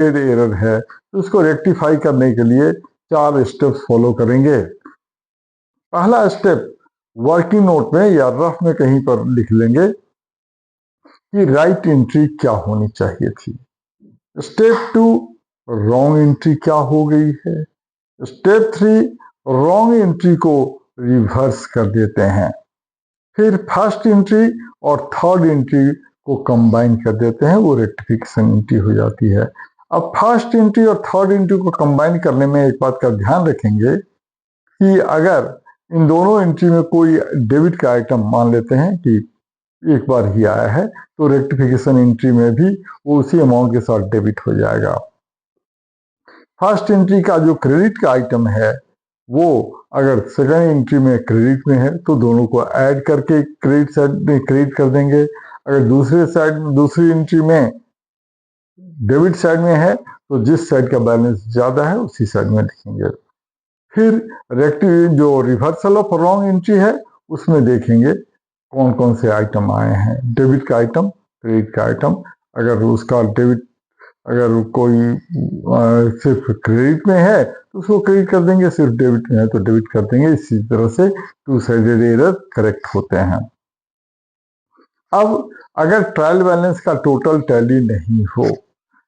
Error है, तो उसको रेक्टिफाई करने के लिए 4 स्टेप्स फॉलो करेंगे। पहला स्टेप वर्किंग नोट में या रफ में कहीं पर लिख लेंगे कि राइट एंट्री क्या होनी चाहिए थी। स्टेप 2 रॉन्ग एंट्री क्या हो गई है। स्टेप 3 रॉन्ग एंट्री को रिवर्स कर देते हैं। फिर फर्स्ट एंट्री और थर्ड एंट्री को कंबाइन कर देते हैं, वो रेक्टिफिकेशन एंट्री हो जाती है। अब फर्स्ट एंट्री और थर्ड एंट्री को कंबाइन करने में एक बात का ध्यान रखेंगे कि अगर इन दोनों एंट्री में कोई डेबिट का आइटम मान लेते हैं कि एक बार ही आया है, तो रेक्टिफिकेशन एंट्री में भी वो उसी अमाउंट के साथ डेबिट हो जाएगा। फर्स्ट एंट्री का जो क्रेडिट का आइटम है वो अगर सेकंड एंट्री में क्रेडिट में है तो दोनों को ऐड करके क्रेडिट साइड में क्रेडिट कर देंगे। अगर दूसरी एंट्री में डेबिट साइड में है तो जिस साइड का बैलेंस ज्यादा है उसी साइड में लिखेंगे। फिर जो रिवर्सल ऑफ रॉन्ग एंट्री है उसमें देखेंगे कौन कौन से आइटम आए हैं, डेबिट का आइटम, क्रेडिट का आइटम। अगर उसका डेबिट अगर कोई सिर्फ क्रेडिट में है तो उसको क्रेडिट कर देंगे, सिर्फ डेबिट में है तो डेबिट कर देंगे। इसी तरह से टू साइडेड एरर करेक्ट होते हैं। अब अगर ट्रायल बैलेंस का टोटल टैली नहीं हो,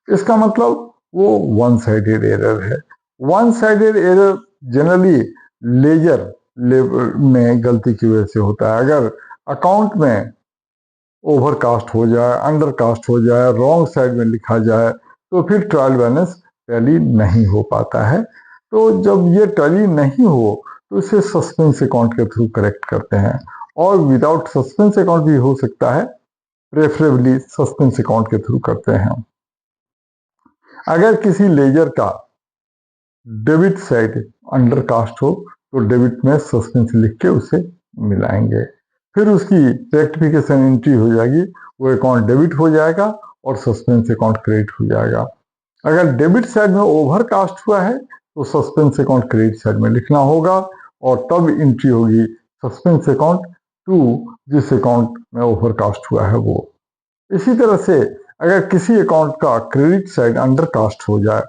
इसका मतलब वो वन साइडेड एरर है। One sided error generally ledger में गलती की वजह से होता है। अगर अकाउंट में ओवरकास्ट हो जाए, अंडरकास्ट हो जाए, रॉन्ग साइड में लिखा जाए तो फिर ट्रायल बैलेंस टैली नहीं हो पाता है। तो जब ये टैली नहीं हो तो इसे सस्पेंस अकाउंट के थ्रू करेक्ट करते हैं, और विदाउट सस्पेंस अकाउंट भी हो सकता है, प्रेफरेबली सस्पेंस अकाउंट के थ्रू करते हैं। अगर किसी लेजर का डेबिट साइड अंडरकास्ट हो तो डेबिट में सस्पेंस लिख के उसे मिलाएंगे, फिर उसकी रेक्टिफिकेशन एंट्री हो जाएगी, वो अकाउंट डेबिट हो जाएगा और सस्पेंस अकाउंट क्रेडिट हो जाएगा। अगर डेबिट साइड में ओवरकास्ट हुआ है तो सस्पेंस अकाउंट क्रेडिट साइड में लिखना होगा, और तब एंट्री होगी सस्पेंस अकाउंट टू जिस अकाउंट में ओवरकास्ट हुआ है वो। इसी तरह से अगर किसी अकाउंट का क्रेडिट साइड अंडरकास्ट हो जाए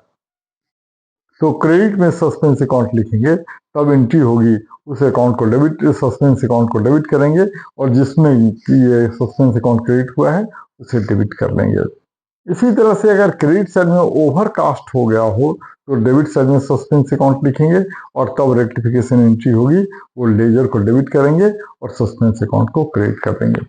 तो क्रेडिट में सस्पेंस अकाउंट लिखेंगे, तब एंट्री होगी उस अकाउंट को डेबिट, सस्पेंस अकाउंट को डेबिट करेंगे, और जिसमें ये सस्पेंस अकाउंट क्रेडिट हुआ है उसे डेबिट कर लेंगे। इसी तरह से अगर क्रेडिट साइड में ओवरकास्ट हो गया हो तो डेबिट साइड में सस्पेंस अकाउंट लिखेंगे, और तब रेक्टिफिकेशन एंट्री होगी, वो लेजर को डेबिट करेंगे और सस्पेंस अकाउंट को क्रेडिट कर देंगे।